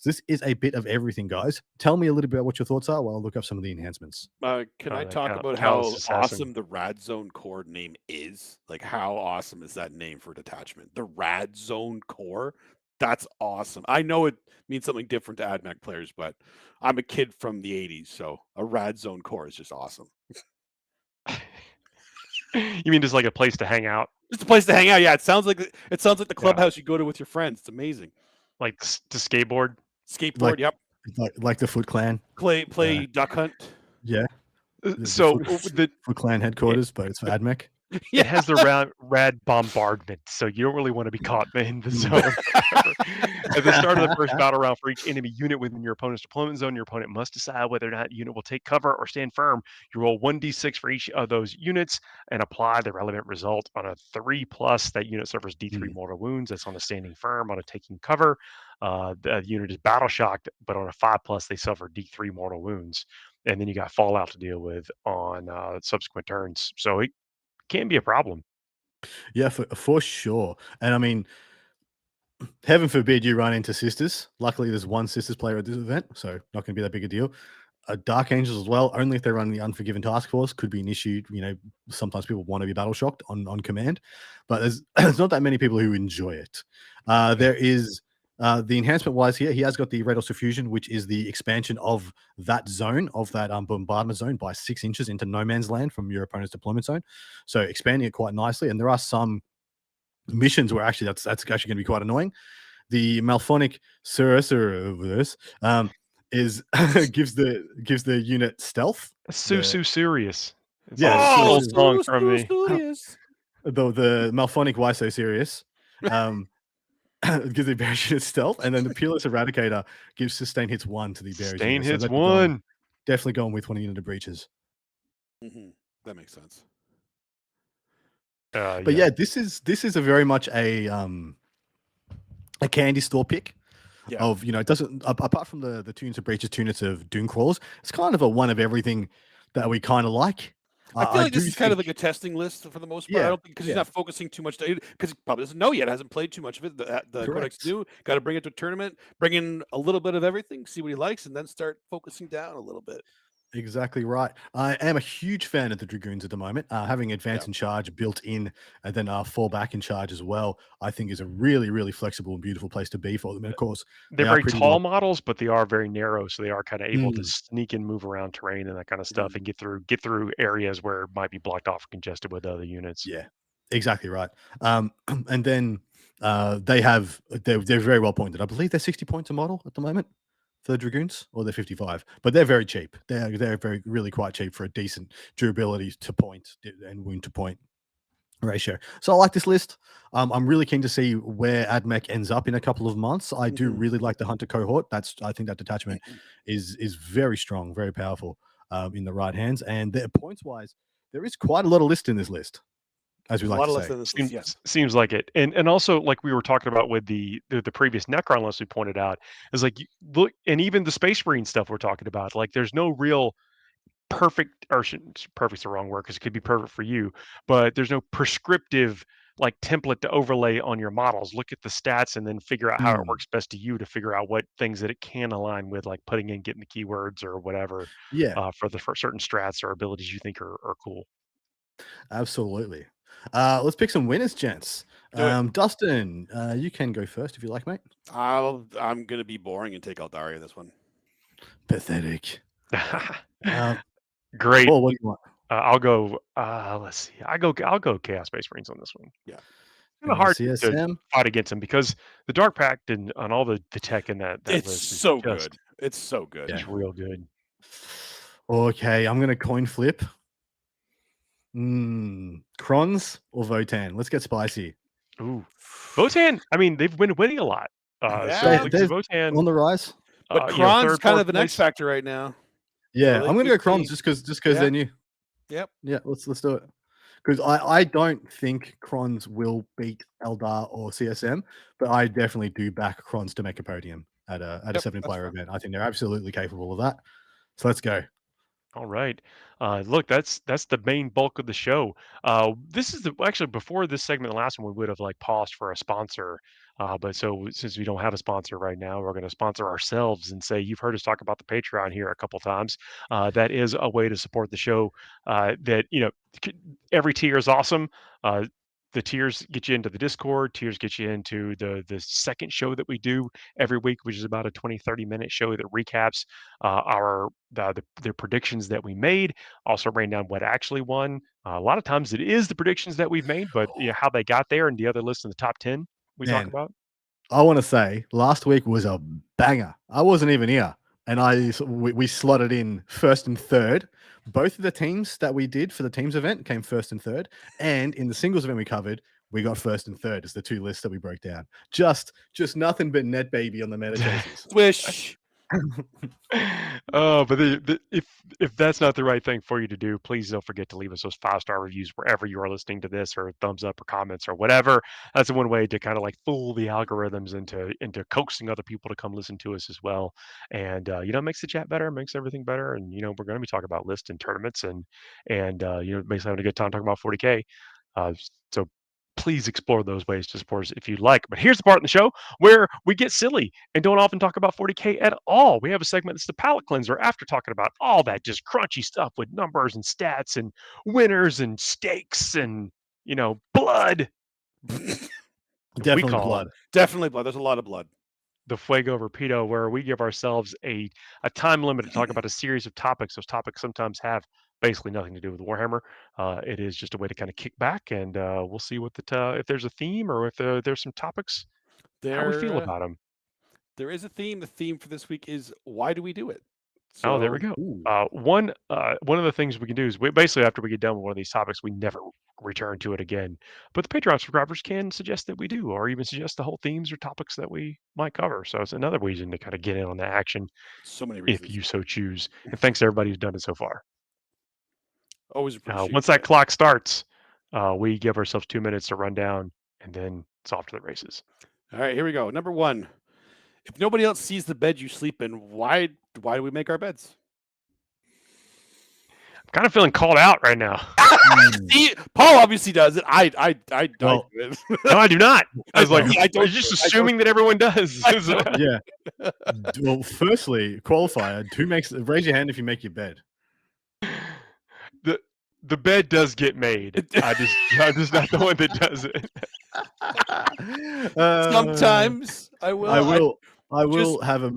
So this is a bit of everything, guys. Tell me a little bit about what your thoughts are while I look up some of the enhancements. Can I talk about how awesome the Rad Zone Core name is? Like, how awesome is that name for a detachment? The Rad Zone Core? That's awesome. I know it means something different to AdMech players, but I'm a kid from the 80s, so a Rad Zone Core is just awesome. You mean just like a place to hang out? Just a place to hang out. Yeah, it sounds like the clubhouse you go to with your friends. It's amazing. Like to skateboard. Skateboard, yep. Like the Foot Clan. Play Duck Hunt. Yeah. The Foot Clan headquarters, but it's for AdMech. It has the rad bombardment, so you don't really want to be caught in the zone. At the start of the first battle round, for each enemy unit within your opponent's deployment zone, your opponent must decide whether or not unit will take cover or stand firm. You roll 1d6 for each of those units and apply the relevant result. On a 3+, that unit suffers D3 mortal wounds. That's on a standing firm. On a taking cover, the unit is battle shocked, but on a 5+, they suffer D3 mortal wounds. And then you got fallout to deal with on subsequent turns. So it can be a problem. Yeah, for sure. And I mean, heaven forbid you run into Sisters. Luckily, there's 1 Sisters player at this event, so not going to be that big a deal. Dark Angels as well, only if they're running the Unforgiven Task Force, could be an issue. You know, sometimes people want to be battle shocked on command, but there's not that many people who enjoy it. There is the enhancement wise here, he has got the Radial Suffusion, which is the expansion of that zone, of that bombardment zone by 6 inches into no man's land from your opponent's deployment zone. So expanding it quite nicely. And there are some missions where actually that's actually going to be quite annoying. The Malphonic Sorceress is gives the unit stealth. Serious. Yeah, song from me. The Malphonic Why So Serious. Gives the Bear stealth, and then the Peerless Eradicator gives sustain hits 1 to the Bear. Sustain hits 1. Definitely going with 1 unit of Breaches. That makes sense. But yeah, this is a very much a candy store pick. Yeah. Of, you know, it doesn't, apart from the 2 units of Breaches, 2 units of Doom Crawlers, it's kind of a one of everything that we kind of like. I feel like this is kind of like a testing list for the most part. I don't think, because he's not focusing too much, because he probably doesn't know yet, hasn't played too much of it. The Codex new, got to bring it to a tournament, bring in a little bit of everything, see what he likes, and then start focusing down a little bit. Exactly right. I am a huge fan of the Dragoons at the moment. Having advance in charge built in, and then fall back in charge as well, I think is a really, really flexible and beautiful place to be for them. And of course, they're very tall models, but they are very narrow, so they are kind of able to sneak and move around terrain and that kind of stuff, and get through areas where it might be blocked off or congested with other units. Yeah. Exactly right. And then they're very well pointed. I believe they're 60 points a model at the moment for the Dragoons, or they're 55, but they're very cheap. They're really quite cheap for a decent durability to point and wound to point ratio. So I like this list. I'm really keen to see where AdMech ends up in a couple of months. I do really like the Hunter cohort. I think that detachment is very strong, very powerful in the right hands. And points wise, there is quite a lot of list in this list, as we There's a like lot to of lists say. in this list, yes. Seems like it, and also like we were talking about with the previous Necron list we pointed out is like look, and even the Space Marine stuff we're talking about. Like, there's no real perfect, or perfect's the wrong word because it could be perfect for you, but there's no prescriptive like template to overlay on your models. Look at the stats and then figure out how it works best to you to figure out what things that it can align with, like putting in, getting the keywords or whatever Yeah, for certain strats or abilities you think are cool. absolutely. Let's pick some winners, gents. Do it. Dustin, you can go first if you like, mate. I'm gonna be boring and take Aldaria this one. Pathetic. Great. Paul, what do you want? I'll go. Let's see. I'll go Chaos Space Marines on this one. Yeah. Kind of hard to CSM. fight against them because the Dark Pact and on all the tech in that It's list is so just good. It's so good. just real good. Okay, I'm gonna coin flip. Crons or Votan? Let's get spicy. Ooh, Votan. I mean, they've been winning a lot. So Yeah. like They're Votan, on the rise. But you know, Kron's third, kind fourth of an X place. factor right now. Yeah, So I'm gonna could go Crons be- just because Yeah. they're new. Yep. Yeah, let's do it. Because I don't think Crons will beat Eldar or CSM, but I definitely do back Crons to make a podium at a Yep, 7-player that's fine. event. I think they're absolutely capable of that. So let's go. All right. Look, that's the main bulk of the show. This is actually before this segment, the last one, we would have like paused for a sponsor. But so since we don't have a sponsor right now, we're going to sponsor ourselves and say you've heard us talk about the Patreon here a couple times. That is a way to support the show. That every tier is awesome. The tiers get you into the Discord. Tiers get you into the second show that we do every week, which is about a 20-30 minute show that recaps the predictions that we made, also writing down what actually won. A lot of times it is the predictions that we've made, but how they got there and the other list in the top 10 we talk Man, about. I want to say last week was a banger. I wasn't even here, and we slotted in first and third. Both of the teams that we did for the teams event came first and third, and in the singles event we covered, we got first and third as the two lists that we broke down. Just nothing but net baby on the Meta Chasers. Swish. Oh, but if that's not the right thing for you to do, please don't forget to leave us those 5-star reviews wherever you are listening to this, or thumbs up or comments or whatever. That's one way to kind of like fool the algorithms into coaxing other people to come listen to us as well. And it makes the chat better, makes everything better. And we're going to be talking about lists and tournaments and basically having a good time talking about 40K. So please explore those ways to support us if you'd like. But here's the part in the show where we get silly and don't often talk about 40K at all. We have a segment that's the palate cleanser after talking about all that just crunchy stuff with numbers and stats and winners and stakes and blood. Definitely blood. Definitely blood. There's a lot of blood. The Fuo Reppedo, where we give ourselves a time limit to talk about a series of topics. Those topics sometimes have basically nothing to do with Warhammer. It is just a way to kind of kick back, and we'll see if there's a theme or if there's some topics, how we feel about them. There is a theme. The theme for this week is why do we do it? Oh, there we So go. One of the things we can do is basically after we get done with one of these topics, we never return to it again. But the Patreon subscribers can suggest that we do, or even suggest the whole themes or topics that we might cover. So it's another reason to kind of get in on the action so many if reasons. you so choose. And thanks to everybody who's done it so far. Always appreciate Once that clock starts, we give ourselves 2 minutes to run down, and then it's off to the races. All right, here we go. Number 1. If nobody else sees the bed you sleep in, why do we make our beds? I'm kind of feeling called out right now. See, Paul obviously does it. I don't do it. No, I do not. I was like, I I was just assuming that everyone does. Yeah. Well, firstly, qualifier. Raise your hand if you make your bed. The bed does get made. I'm just not the one that does it. Sometimes I will. I will just- have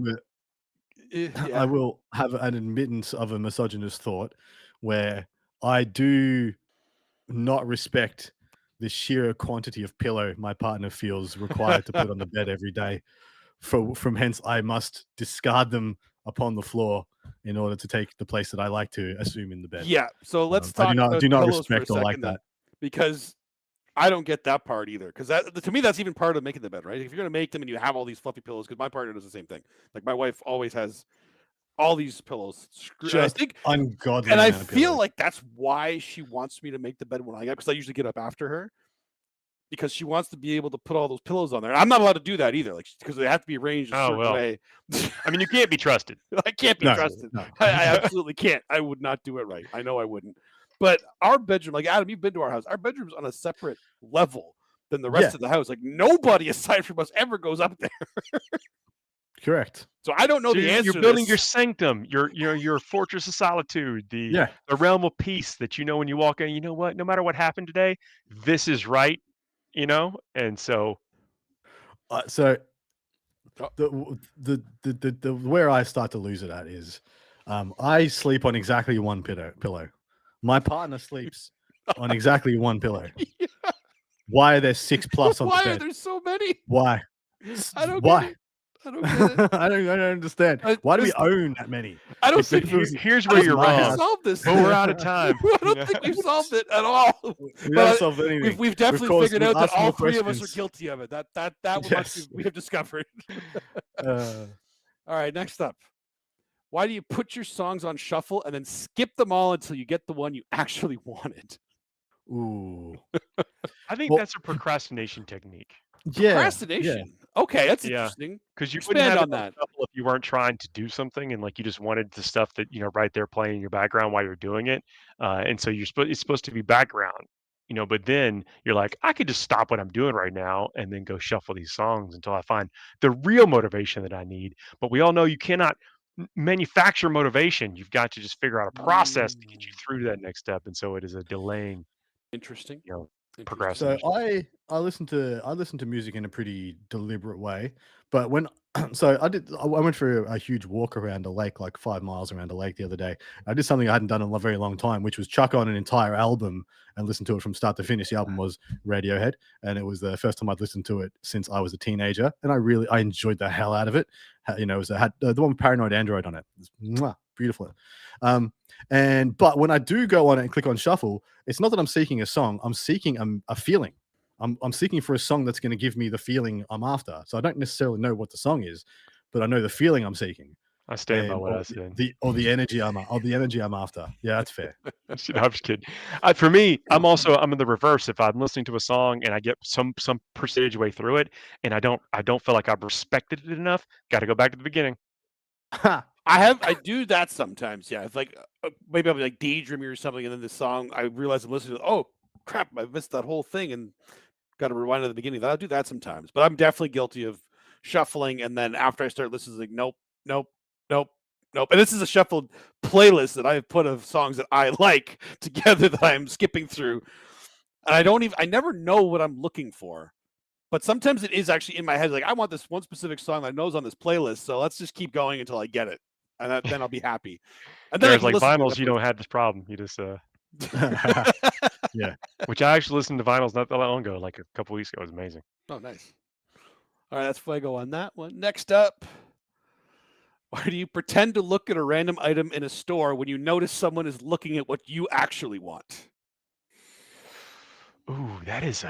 Yeah. I will have an admittance of a misogynist thought where I do not respect the sheer quantity of pillow my partner feels required to put on the bed every day. From hence, I must discard them upon the floor in order to take the place that I like to assume in the bed. Yeah. So let's I talk about do not pillows for a respect or like second then, that. because I don't get that part either. Because to me, that's even part of making the bed, right? If you're gonna make them and you have all these fluffy pillows, because my partner does the same thing. Like my wife always has all these pillows. Just ungodly. And I amount of feel pillows. like that's why she wants me to make the bed when I get, because I usually get up after her, because she wants to be able to put all those pillows on there. I'm not allowed to do that either, like, because they have to be arranged a certain way. I mean, you can't be trusted. I can't be trusted. No. I absolutely can't. I would not do it right. I know I wouldn't. But our bedroom, like Adam, you've been to our house. Our bedroom's on a separate level than the rest of the house. Like nobody aside from us ever goes up there. Correct. So I don't know the answer. You're building your sanctum, your fortress of solitude, the realm of peace that you know when you walk in. You know what? No matter what happened today, this is right. You know, and so. The where I start to lose it at is, I sleep on exactly one pillow. My partner sleeps on exactly one pillow. Yeah. Why are there 6+ on the bed? Why are there so many? Why? I don't Why? get it. I don't get it. I don't understand. Why do we own that many? I don't think here's where you're wrong. Solved this. But we're out of time. I don't think we've solved it at all. We haven't solved anything. We've definitely figured out that all three questions. of us are guilty of it. That we have discovered. All right, next up. Why do you put your songs on shuffle and then skip them all until you get the one you actually wanted? Ooh. I think that's a procrastination technique. Procrastination. Yeah. Okay, that's interesting. Because you wouldn't have on that if you weren't trying to do something and like you just wanted the stuff that right there playing in your background while you're doing it. And so it's supposed to be background, but then you're like, I could just stop what I'm doing right now and then go shuffle these songs until I find the real motivation that I need. But we all know you cannot manufacture motivation. You've got to just figure out a process to get you through that next step. And so it is a delaying. Interesting. Procrastination. So I listen to music in a pretty deliberate way, but when I went for a huge walk around a lake, like 5 miles around a lake the other day. I did something I hadn't done in a very long time, which was chuck on an entire album and listen to it from start to finish. The album was Radiohead, and it was the first time I'd listened to it since I was a teenager, and I enjoyed the hell out of it. It had the one with Paranoid Android on it. It was beautiful. But when I do go on it and click on shuffle, it's not that I'm seeking a song. I'm seeking a feeling. I'm seeking for a song that's going to give me the feeling I'm after. So I don't necessarily know what the song is, but I know the feeling I'm seeking. I stand by what I said. The energy I'm after. Yeah, that's fair. I'm just kidding. For me, I'm in the reverse. If I'm listening to a song and I get some percentage way through it, and I don't feel like I've respected it enough, got to go back to the beginning. I do that sometimes. Yeah, it's like maybe I'll be like daydreaming or something, and then the song I realize I'm listening to. Oh crap! I missed that whole thing, and got to rewind to the beginning. I'll do that sometimes, but I'm definitely guilty of shuffling, and then after I start listening, like nope. And this is a shuffled playlist that I've put of songs that I like together that I'm skipping through, and I never know what I'm looking for. But sometimes it is actually in my head, like I want this one specific song that I know is on this playlist, so let's just keep going until I get it, and then I'll be happy. And then there's like vinyls, you don't have this problem. You just yeah. Which I actually listened to vinyls not that long ago, like a couple weeks ago. It was amazing. Oh, nice. All right, that's Fuego on that one. Next up, why do you pretend to look at a random item in a store when you notice someone is looking at what you actually want? Ooh, that is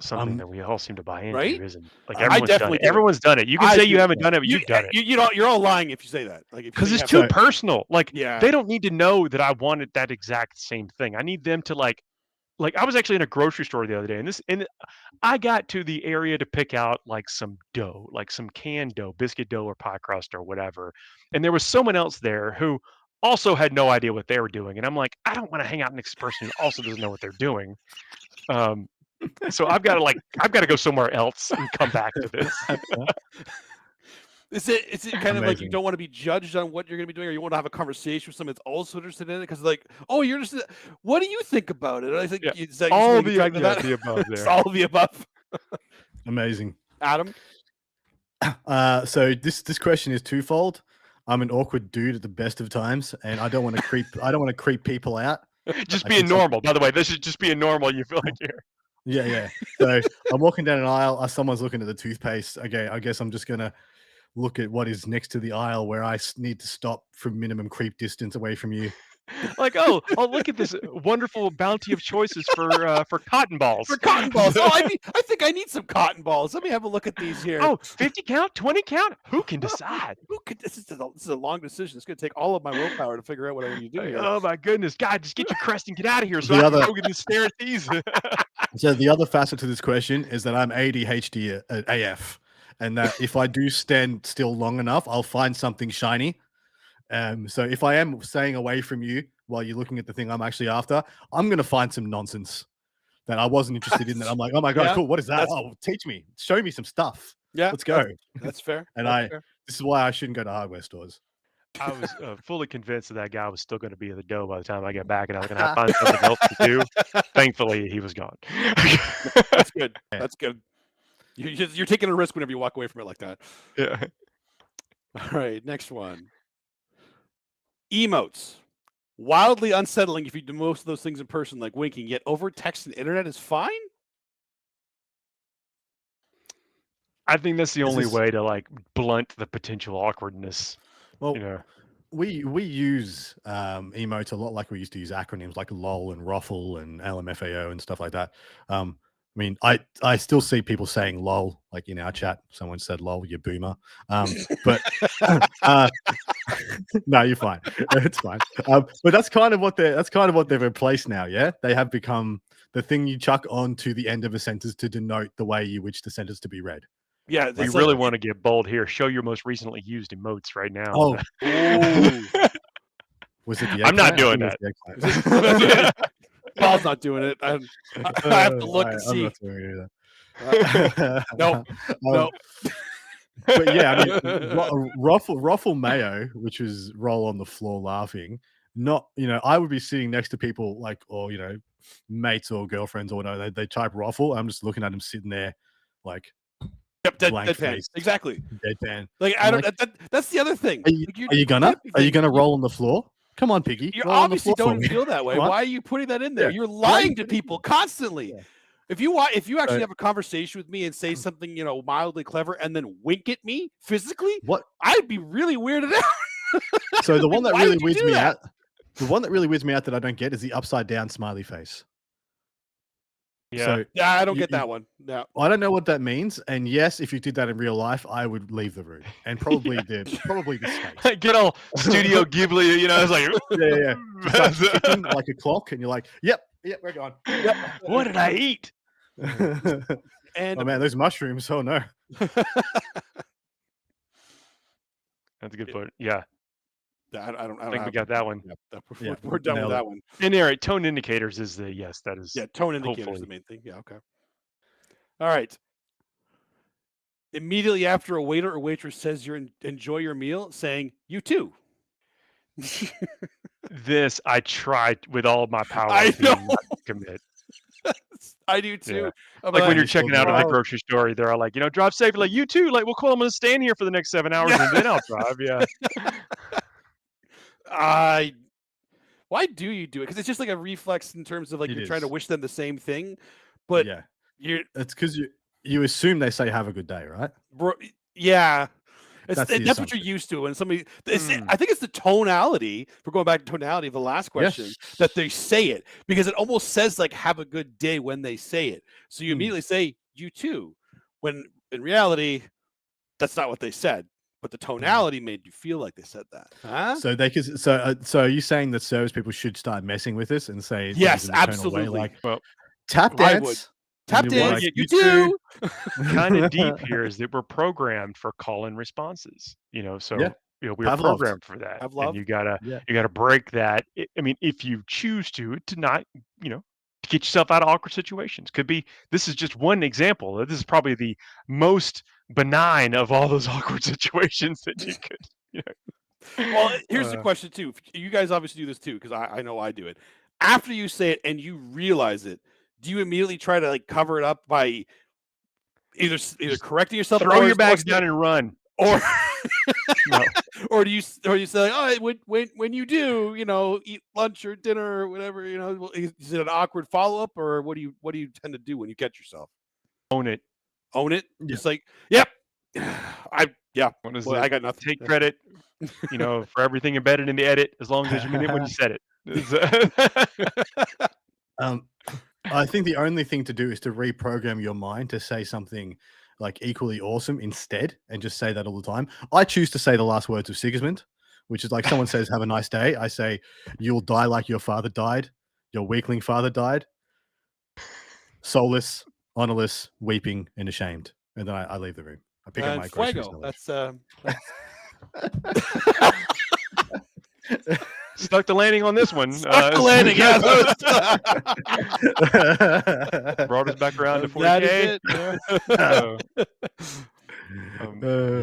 something that we all seem to buy into, right? Isn't like everyone's done it. Everyone's done it. You can say you haven't done it, but you've done it. You're all lying if you say that. Like because it's too personal. Like they don't need to know that I wanted that exact same thing. I need them to like I was actually in a grocery store the other day, and I got to the area to pick out like some dough, like some canned dough, biscuit dough or pie crust or whatever. And there was someone else there who also had no idea what they were doing. And I'm like, I don't want to hang out next to a person who also doesn't know what they're doing. So I've got to go somewhere else and come back to this. Is it kind of like you don't want to be judged on what you're going to be doing, or you want to have a conversation with someone that's also interested in it? Because like, oh, you're interested. What do you think about it? I think all the above. There, all of the above. Amazing, Adam. So this question is twofold. I'm an awkward dude at the best of times, and I don't want to creep people out. Just I being think some- normal. By the way, this is just being normal. You feel like you're. Yeah. So I'm walking down an aisle. Someone's looking at the toothpaste. Okay, I guess I'm just gonna look at what is next to the aisle where I need to stop from minimum creep distance away from you. Like, oh, look at this wonderful bounty of choices for cotton balls. For cotton balls. Oh, I think I need some cotton balls. Let me have a look at these here. Oh, 50 count, 20 count? Who can decide? This is a long decision. It's going to take all of my willpower to figure out what I need to do here. Oh my goodness, God, just get your crest and get out of here so The I other- can go get and stare at these. So the other facet to this question is that I'm ADHD AF, and that if I do stand still long enough, I'll find something shiny. So if I am staying away from you while you're looking at the thing I'm actually after, I'm gonna find some nonsense that I wasn't interested in. That I'm like, oh my god, Yeah, cool. What is that? that's- Oh, teach me, show me some stuff. Yeah, Let's go. That's fair. And That's fair. this is why I shouldn't go to hardware stores. I was fully convinced that guy was still going to be in the dough by the time I got back, and I was going to have to find something else to do. Thankfully, he was gone. That's good. That's good. You're taking a risk whenever you walk away from it like that. Yeah. All right, next one. Emotes. Wildly unsettling if you do most of those things in person, like winking, yet over text and internet is fine? I think that's the Is only this- way to like blunt the potential awkwardness. Well, You know, we use emotes a lot like we used to use acronyms like LOL and Ruffle and LMFAO and stuff like that. I mean, I still see people saying LOL, like in our chat. Someone said LOL, you boomer. But no, you're fine. It's fine. But that's kind of what they've replaced now. Yeah, they have become the thing you chuck onto the end of a sentence to denote the way you wish the sentence to be read. Yeah, we really want to get bold here. Show your most recently used emotes right now. Oh, Ooh. was it the I'm not eggplant? doing I think it was the eggplant. Paul's not doing it. I have to look and I'm see. not doing it either. Nope. Nope. But yeah, I mean, ruffle mayo, which was roll on the floor laughing. Not, I would be sitting next to people like, or mates or girlfriends or whatever. They type ruffle. I'm just looking at them sitting there, like, Yep, blank deadpan. face. Exactly. Deadpan. Like I'm I don't. That's the other thing. Are you gonna roll on the floor? Come on, Piggy. You roll on the obviously floor for don't me. feel that way. Come on. Why are you putting that in there? Yeah. You're Why are lying you to putting- people constantly. Yeah. If you actually Right. have a conversation with me and say something, mildly clever and then wink at me physically, What? I'd be really weirded out. So the one that Why really would you weirds do me that? out, the one that really weirds me out that I don't get is the upside down smiley face. Yeah. So Yeah, I don't You- get that one. No. I don't know what that means. And yes, if you did that in real life, I would leave the room and probably the space. Get all Studio Ghibli, it's like, Yeah. You start ticking like a clock, and you're like, "Yep, we're gone." Yep. what did I eat? And Oh man, those mushrooms! Oh no. That's a good point. Yeah, I don't I think we have- got that one. Yep, Yeah, we're done with nailed it. that one. And all right, tone indicators is the yes. That is Yeah, tone indicator is the hopefully. main thing. Yeah, okay. All right. Immediately after a waiter or waitress says enjoy your meal, saying you too. This I tried with all of my power I to know. not commit. I do too. Yeah. I'm Like when you're you still checking out at the drive. grocery store, they're like, drive safe. Like you too. Like, well, cool. I'm going to stand here for the next 7 hours and then I'll drive. Yeah. Why do you do it? Because it's just like a reflex in terms of like It you're trying to is. wish them the same thing, but Yeah, you're it's because you assume they say "Have a good day," right? yeah. That's That's the what you're assumption. used to. When somebody, Hmm. I think it's the tonality. If we're going back to tonality of the last question, that they say it because it almost says like "Have a good day" when they say it. So you Hmm. immediately say "You too," when in reality, that's not what they said. But the tonality made you feel like they said that. Huh? So they could. So are you saying that service people should start messing with this and say things Yes, in the tonal way, absolutely. like Well, tap I would. dance? Tap And you're dance. like, you "You too. kind of deep here is that we're programmed for call-in responses. So Yeah. we're Pavlov's. programmed for that, Pavlov. and you gotta Yeah. break that. I mean, if you choose to not, to get yourself out of awkward situations. Could be. This is just one example. This is probably the most benign of all those awkward situations that you could. Well, here's the Uh, question too. You guys obviously do this too, because I know I do it. After you say it and you realize it, do you immediately try to like cover it up by either correcting yourself, Throw or your bags down and run. or No. or do you say like, oh, when you do, eat lunch or dinner or whatever, is it an awkward follow up, or what do you tend to do when you catch yourself? Own it. Own it. Yeah. Just like, yep. What is Well, it? I got nothing. Take credit, for everything embedded in the edit, as long as you mean it when you said it. I think the only thing to do is to reprogram your mind to say something like equally awesome instead, and just say that all the time. I choose to say the last words of Sigismund, which is like someone says, "Have a nice day." I say, "You'll die like your father died. Your weakling father died. Soulless, honorless, weeping, and ashamed." And then I leave the room. I pick up my groceries. Fuego. That's Stuck the landing on this one. Stuck the landing. Yeah, brought us back around to 40K.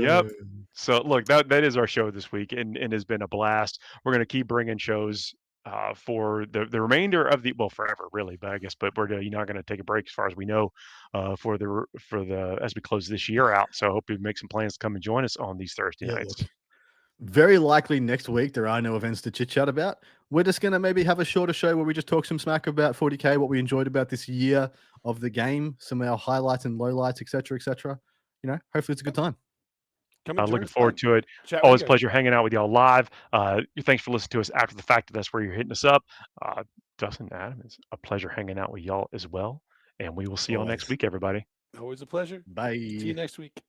Yep. So look, that is our show this week, and has been a blast. We're going to keep bringing shows for the remainder of forever really, but I guess we're not going to take a break as far as we know for the as we close this year out. So I hope you make some plans to come and join us on these Thursday nights. Look, very likely next week there are no events to chit chat about. We're just going to maybe have a shorter show where we just talk some smack about 40K, what we enjoyed about this year of the game, some of our highlights and lowlights, etc., etc. Hopefully it's a good time. Looking forward to it. Always a pleasure hanging out with y'all live. Thanks for listening to us after the fact. That's where you're hitting us up. Dustin, Adam, it's a pleasure hanging out with y'all as well. And we will see y'all next week, everybody. Always a pleasure. Bye. See you next week.